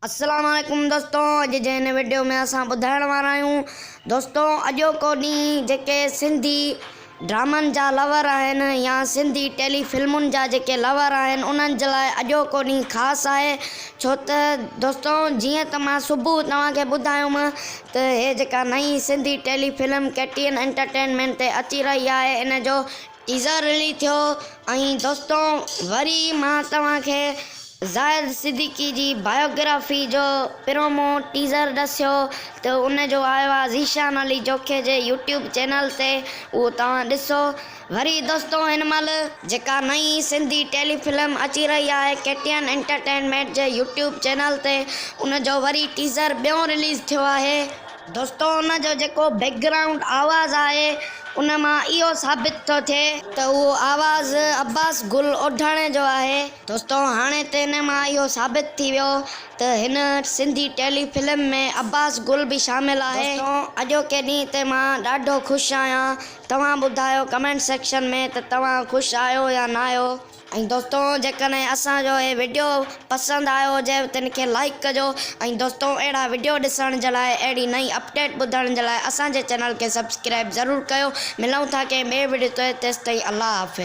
अस्सलाम वालेकुम दोस्तों, अॼु जे हिन वीडियो में असां ॿुधाइण वारा आहियूं दोस्तों अॼोको ॾींहुं जेके सिंधी ड्रामनि जा लवर आहिनि या सिंधी टेली फिल्मुनि जा जेके लवर आहिनि उन्हनि जे लाइ अॼोको ॾींहुं ख़ासि आहे। छो त दोस्तों जीअं त मां सुबुह तव्हांखे ॿुधायुमि त हे जेका नई Sindhi tele film KTN entertainment ते अची रही आहे इन जो टीज़र रिलीज़ थियो ऐं दोस्तों वरी मां तव्हांखे ज़ाहिद सिद्दीकी जी बायोग्राफी जो प्रोमो टीज़र ॾसियो त उन जो आयो आहे ज़ीशान अली जोखे जे यूट्यूब चैनल ते, उहो तव्हां ॾिसो। वरी दोस्तों हिन महिल जेका नई सिंधी टेली फिल्म अची रही आहे KTN एंटरटेनमेंट जे यूट्यूब चैनल ते उन जो वरी टीज़र ॿियों रिलीज़ थियो आहे। दोस्तों उन जो जेको बैकग्राउंड आवाज़ आहे उन मां इहो साबित थो थिए त उहो आवाज़ अब्बास गुल ओढाणे जो आहे। दोस्तों हाणे त हिन मां इहो साबित थी वियो त हिन सिंधी टेली फिल्म में अब्बास गुल बि शामिल आहे। दोस्तों अॼोके ॾींहं ते मां ॾाढो ख़ुशि आहियां। तव्हां ॿुधायो कमेंट सेक्शन में त तव्हां ख़ुशि आहियो या न आहियो। ऐं दोस्तों जेकॾहिं असांजो हे वीडियो पसंदि आयो हुजे त हिनखे लाइक कजो ऐं दोस्तों अहिड़ा वीडियो ॾिसण जे लाइ अहिड़ी नई अपडेट ॿुधण जे लाइ असांजे चैनल खे सब्सक्राइब ज़रूरु कयो। मिलूं था कंहिं ॿिए वीडियो ते, तेसिताईं अल्लाह हाफ़िज़।